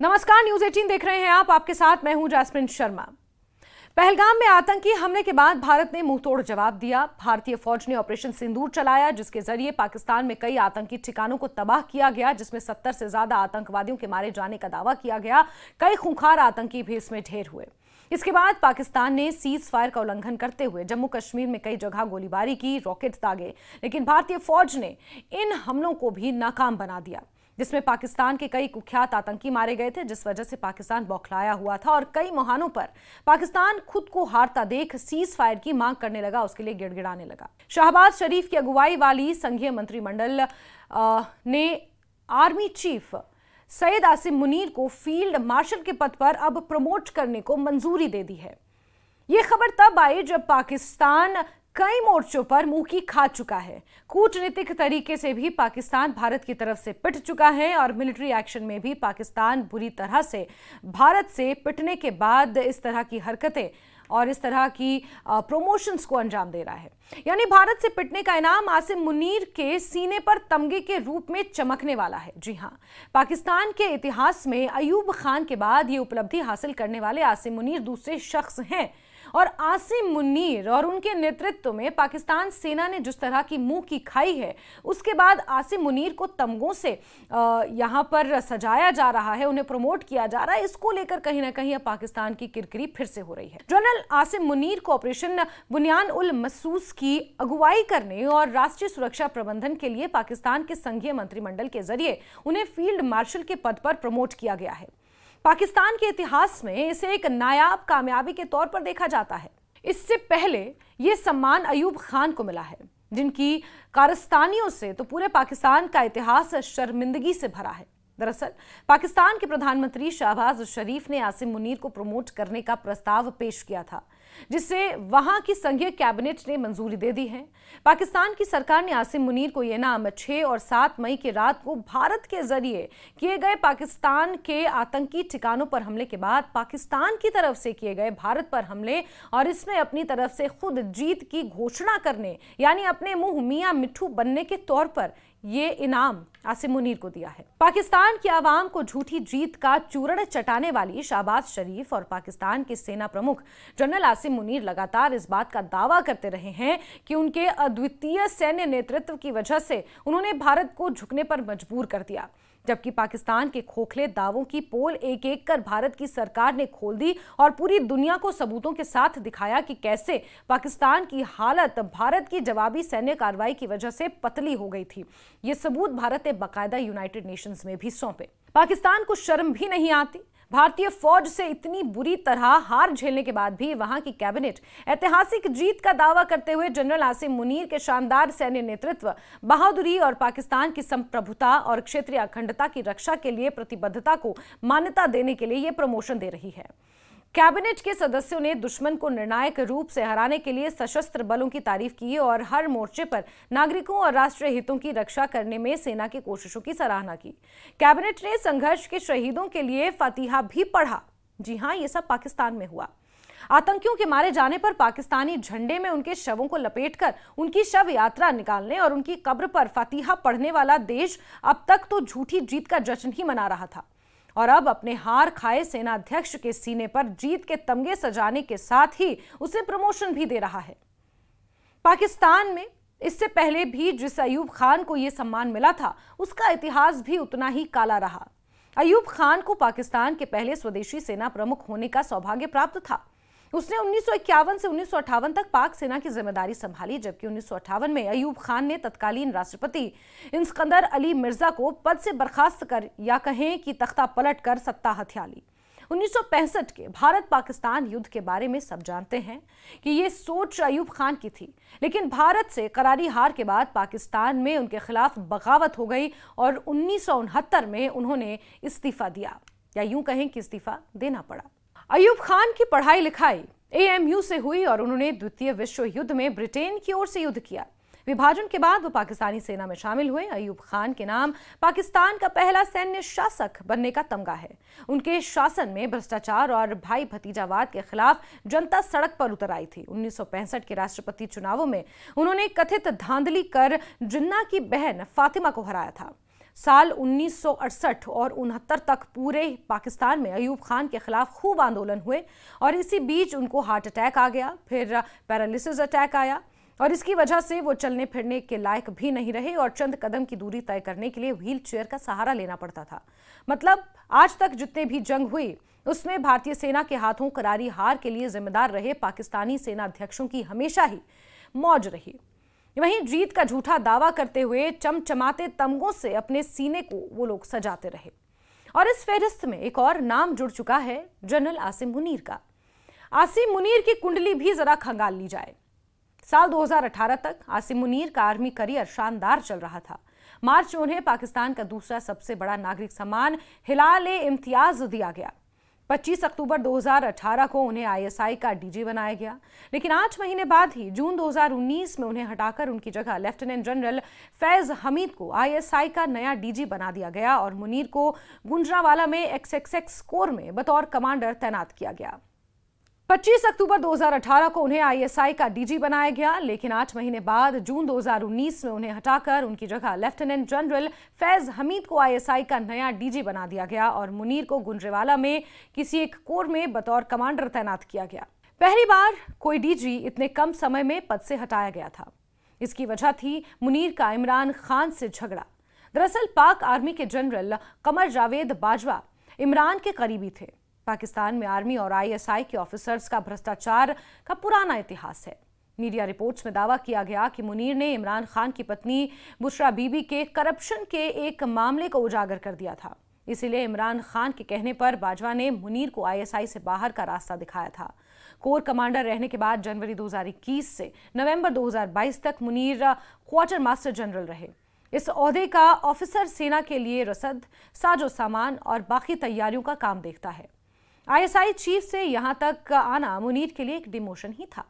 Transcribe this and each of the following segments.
नमस्कार, न्यूज 18 देख रहे हैं आप। आपके साथ मैं हूं जैस्मिन शर्मा। पहलगाम में आतंकी हमले के बाद भारत ने मुंहतोड़ जवाब दिया। भारतीय फौज ने ऑपरेशन सिंदूर चलाया, जिसके जरिए पाकिस्तान में कई आतंकी ठिकानों को तबाह किया गया, जिसमें 70 से ज्यादा आतंकवादियों के मारे जाने का दावा किया गया। कई खूंखार आतंकी भी इसमें ढेर हुए। इसके बाद पाकिस्तान ने सीज फायर का उल्लंघन करते हुए जम्मू कश्मीर में कई जगह गोलीबारी की, रॉकेट दागे, लेकिन भारतीय फौज ने इन हमलों को भी नाकाम बना दिया, जिसमें पाकिस्तान के कई कुख्यात आतंकी मारे गए थे, जिस वजह से पाकिस्तान बौखलाया हुआ था और कई मुहानों पर पाकिस्तान खुद को हारता देख सीज फायर की मांग करने लगा, उसके लिए गिड़गिड़ाने लगा। शहबाज शरीफ की अगुवाई वाली संघीय मंत्रिमंडल ने आर्मी चीफ सैयद आसिम मुनीर को फील्ड मार्शल के पद पर अब प्रमोट करने को मंजूरी दे दी है। यह खबर तब आई जब पाकिस्तान कई मोर्चों पर मुंह की खा चुका है। कूटनीतिक तरीके से भी पाकिस्तान भारत की तरफ से पिट चुका है और मिलिट्री एक्शन में भी पाकिस्तान बुरी तरह से भारत से पिटने के बाद इस तरह की हरकतें और इस तरह की प्रमोशंस को अंजाम दे रहा है। यानी भारत से पिटने का इनाम आसिम मुनीर के सीने पर तमगे के रूप में चमकने वाला है। जी हां, पाकिस्तान के इतिहास में अयूब खान के बाद ये उपलब्धि हासिल करने वाले आसिम मुनीर दूसरे शख्स हैं और आसिम मुनीर और उनके नेतृत्व में पाकिस्तान सेना ने जिस तरह की मुंह की खाई है, उसके बाद आसिम मुनीर को तमगों से यहां पर सजाया जा रहा है, उन्हें प्रमोट किया जा रहा है। इसको लेकर कहीं ना कहीं अब पाकिस्तान की किरकिरी फिर से हो रही है। जनरल आसिम मुनीर को ऑपरेशन बुनियान उल मसूस की अगुवाई करने और राष्ट्रीय सुरक्षा प्रबंधन के लिए पाकिस्तान के संघीय मंत्रिमंडल के जरिए उन्हें फील्ड मार्शल के पद पर प्रमोट किया गया है। पाकिस्तान के इतिहास में इसे एक नायाब कामयाबी के तौर पर देखा जाता है। इससे पहले यह सम्मान अयूब खान को मिला है, जिनकी कारस्तानियों से तो पूरे पाकिस्तान का इतिहास शर्मिंदगी से भरा है। दरअसल पाकिस्तान के प्रधानमंत्री शहबाज शरीफ ने आसिम मुनीर को प्रमोट करने का प्रस्ताव पेश किया था, जिसे वहां की संघीय कैबिनेट ने मंजूरी दे दी है। पाकिस्तान की सरकार ने आसिम मुनीर को यह नाम 6 और 7 मई की रात को भारत के जरिए किए गए पाकिस्तान के आतंकी ठिकानों पर हमले के बाद पाकिस्तान की तरफ से किए गए भारत पर हमले और इसमें अपनी तरफ से खुद जीत की घोषणा करने, यानी अपने मुंह मियां मिट्ठू बनने के तौर पर ये इनाम आसिम मुनीर को दिया है। पाकिस्तान की आवाम को झूठी जीत का चूर्ण चटाने वाली शहबाज शरीफ और पाकिस्तान के सेना प्रमुख जनरल आसिम मुनीर लगातार इस बात का दावा करते रहे हैं कि उनके अद्वितीय सैन्य नेतृत्व की वजह से उन्होंने भारत को झुकने पर मजबूर कर दिया, जबकि पाकिस्तान के खोखले दावों की पोल एक एक कर भारत की सरकार ने खोल दी और पूरी दुनिया को सबूतों के साथ दिखाया कि कैसे पाकिस्तान की हालत भारत की जवाबी सैन्य कार्रवाई की वजह से पतली हो गई थी। ये सबूत भारत ने बाकायदा यूनाइटेड नेशंस में भी सौंपे। पाकिस्तान को शर्म भी नहीं आती। भारतीय फौज से इतनी बुरी तरह हार झेलने के बाद भी वहां की कैबिनेट ऐतिहासिक जीत का दावा करते हुए जनरल आसिम मुनीर के शानदार सैन्य नेतृत्व, बहादुरी और पाकिस्तान की संप्रभुता और क्षेत्रीय अखंडता की रक्षा के लिए प्रतिबद्धता को मान्यता देने के लिए यह प्रमोशन दे रही है। कैबिनेट के सदस्यों ने दुश्मन को निर्णायक रूप से हराने के लिए सशस्त्र बलों की तारीफ की और हर मोर्चे पर नागरिकों और राष्ट्रीय हितों की रक्षा करने में सेना की कोशिशों की सराहना की। कैबिनेट ने संघर्ष के शहीदों के लिए फातिहा भी पढ़ा। जी हां, ये सब पाकिस्तान में हुआ। आतंकियों के मारे जाने पर पाकिस्तानी झंडे में उनके शवों को लपेटकर उनकी शव यात्रा निकालने और उनकी कब्र पर फातिहा पढ़ने वाला देश अब तक तो झूठी जीत का जश्न ही मना रहा था और अब अपने हार खाए सेनाध्यक्ष के सीने पर जीत के तमगे सजाने के साथ ही उसे प्रमोशन भी दे रहा है। पाकिस्तान में इससे पहले भी जिस अयूब खान को यह सम्मान मिला था, उसका इतिहास भी उतना ही काला रहा। अयूब खान को पाकिस्तान के पहले स्वदेशी सेना प्रमुख होने का सौभाग्य प्राप्त था। उसने 1951 से 1958 तक पाक सेना की जिम्मेदारी संभाली, जबकि 1958 में अयूब खान ने तत्कालीन राष्ट्रपति इस्कंदर अली मिर्जा को पद से बर्खास्त कर या कहें कि तख्ता पलट कर सत्ता हथिया ली। 1965 के भारत पाकिस्तान युद्ध के बारे में सब जानते हैं कि यह सोच अयूब खान की थी, लेकिन भारत से करारी हार के बाद पाकिस्तान में उनके खिलाफ बगावत हो गई और 1969 में उन्होंने इस्तीफा दिया, या यूं कहें कि इस्तीफा देना पड़ा। अयूब खान की पढ़ाई लिखाई AMU से हुई और उन्होंने द्वितीय विश्व युद्ध में ब्रिटेन की ओर से युद्ध किया। विभाजन के बाद वो पाकिस्तानी सेना में शामिल हुए। अयूब खान के नाम पाकिस्तान का पहला सैन्य शासक बनने का तमगा है। उनके शासन में भ्रष्टाचार और भाई भतीजावाद के खिलाफ जनता सड़क पर उतर आई थी। 1965 के राष्ट्रपति चुनावों में उन्होंने कथित धांधली कर जिन्ना की बहन फातिमा को हराया था। साल 1968 और 69 तक पूरे पाकिस्तान में अयूब खान के खिलाफ खूब आंदोलन हुए और इसी बीच उनको हार्ट अटैक आ गया, फिर पैरालिसिस अटैक आया और इसकी वजह से वो चलने फिरने के लायक भी नहीं रहे और चंद कदम की दूरी तय करने के लिए व्हील चेयर का सहारा लेना पड़ता था। मतलब आज तक जितने भी जंग हुई उसमें भारतीय सेना के हाथों करारी हार के लिए जिम्मेदार रहे पाकिस्तानी सेना अध्यक्षों की हमेशा ही मौज रही। वहीं जीत का झूठा दावा करते हुए चमचमाते तमगों से अपने सीने को वो लोग सजाते रहे। और इस फहरिस्त में एक और नाम जुड़ चुका है, जनरल आसिम मुनीर का। आसिम मुनीर की कुंडली भी जरा खंगाल ली जाए। साल 2018 तक आसिम मुनीर का आर्मी करियर शानदार चल रहा था। मार्च में उन्हें पाकिस्तान का दूसरा सबसे बड़ा नागरिक सम्मान हिलाल-ए-इम्तियाज दिया गया। 25 अक्टूबर 2018 को उन्हें आईएसआई का डीजी बनाया गया, लेकिन 8 महीने बाद ही जून 2019 में उन्हें हटाकर उनकी जगह लेफ्टिनेंट जनरल फैज हमीद को आईएसआई का नया डीजी बना दिया गया और मुनीर को गुजरांवाला में XXX कोर में बतौर कमांडर तैनात किया गया। 25 अक्टूबर 2018 को उन्हें आईएसआई का डीजी बनाया गया, लेकिन 8 महीने बाद जून 2019 में उन्हें हटाकर उनकी जगह लेफ्टिनेंट जनरल फैज हमीद को आईएसआई का नया डीजी बना दिया गया और मुनीर को गुजरांवाला में किसी एक कोर में बतौर कमांडर तैनात किया गया। पहली बार कोई डीजी इतने कम समय में पद से हटाया गया था। इसकी वजह थी मुनीर का इमरान खान से झगड़ा। दरअसल पाक आर्मी के जनरल कमर जावेद बाजवा इमरान के करीबी थे। पाकिस्तान में आर्मी और आईएसआई के ऑफिसर्स का भ्रष्टाचार का पुराना इतिहास है। मीडिया रिपोर्ट्स में दावा किया गया कि मुनीर ने इमरान खान की पत्नी बुशरा बीबी के करप्शन के एक मामले को उजागर कर दिया था। इसीलिए इमरान खान के कहने पर बाजवा ने मुनीर को आईएसआई से बाहर का रास्ता दिखाया था। कोर कमांडर रहने के बाद जनवरी 2021 से नवंबर 2022 तक मुनीर क्वार्टर मास्टर जनरल रहे। इस ओहदे का ऑफिसर सेना के लिए रसद, साजो सामान और बाकी तैयारियों का काम देखता है। आईएसआई चीफ से यहां तक आना मुनीर के लिए एक डिमोशन ही था।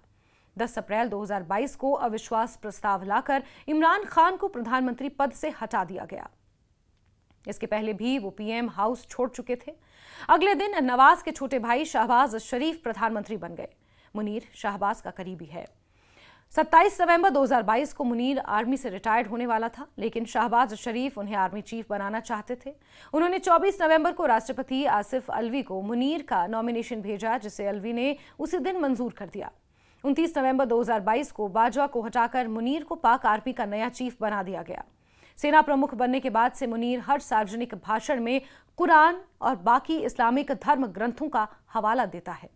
10 अप्रैल 2022 को अविश्वास प्रस्ताव लाकर इमरान खान को प्रधानमंत्री पद से हटा दिया गया। इसके पहले भी वो पीएम हाउस छोड़ चुके थे। अगले दिन नवाज के छोटे भाई शहबाज शरीफ प्रधानमंत्री बन गए। मुनीर शहबाज का करीबी है। 27 नवंबर 2022 को मुनीर आर्मी से रिटायर्ड होने वाला था, लेकिन शहबाज शरीफ उन्हें आर्मी चीफ बनाना चाहते थे। उन्होंने 24 नवंबर को राष्ट्रपति आसिफ अलवी को मुनीर का नॉमिनेशन भेजा, जिसे अलवी ने उसी दिन मंजूर कर दिया। 29 नवंबर 2022 को बाजवा को हटाकर मुनीर को पाक आर्मी का नया चीफ बना दिया गया। सेना प्रमुख बनने के बाद से मुनीर हर सार्वजनिक भाषण में कुरान और बाकी इस्लामिक धर्म ग्रंथों का हवाला देता है।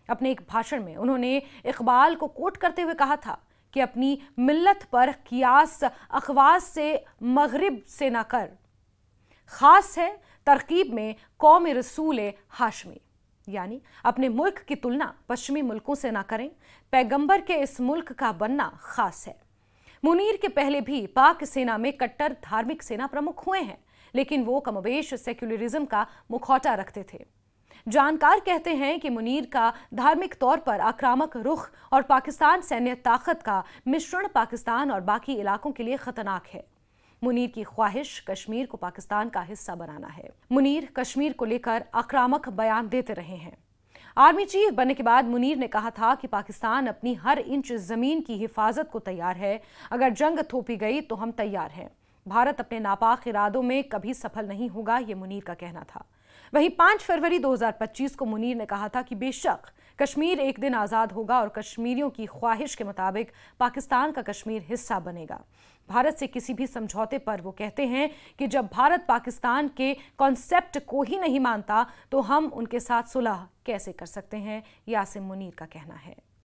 अपने एक भाषण में उन्होंने इकबाल को कोट करते हुए कहा था कि अपनी मिल्लत पर कियास अखवास से मगरिब से न कर, खास है तरकीब में कौम रसूल हाशमी, यानी अपने मुल्क की तुलना पश्चिमी मुल्कों से ना करें, पैगंबर के इस मुल्क का बनना खास है। मुनीर के पहले भी पाक सेना में कट्टर धार्मिक सेना प्रमुख हुए हैं, लेकिन वो कमोबेश सेक्युलरिज्म का मुखौटा रखते थे। जानकार कहते हैं कि मुनीर का धार्मिक तौर पर आक्रामक रुख और पाकिस्तान सैन्य ताकत का मिश्रण पाकिस्तान और बाकी इलाकों के लिए खतरनाक है। मुनीर की ख्वाहिश कश्मीर को पाकिस्तान का हिस्सा बनाना है। मुनीर कश्मीर को लेकर आक्रामक बयान देते रहे हैं। आर्मी चीफ बनने के बाद मुनीर ने कहा था कि पाकिस्तान अपनी हर इंच जमीन की हिफाजत को तैयार है। अगर जंग थोपी गई तो हम तैयार हैं। भारत अपने नापाक इरादों में कभी सफल नहीं होगा, ये मुनीर का कहना था। वहीं 5 फरवरी 2025 को मुनीर ने कहा था कि बेशक कश्मीर एक दिन आज़ाद होगा और कश्मीरियों की ख्वाहिश के मुताबिक पाकिस्तान का कश्मीर हिस्सा बनेगा। भारत से किसी भी समझौते पर वो कहते हैं कि जब भारत पाकिस्तान के कॉन्सेप्ट को ही नहीं मानता तो हम उनके साथ सुलह कैसे कर सकते हैं, ये आसिम मुनीर का कहना है।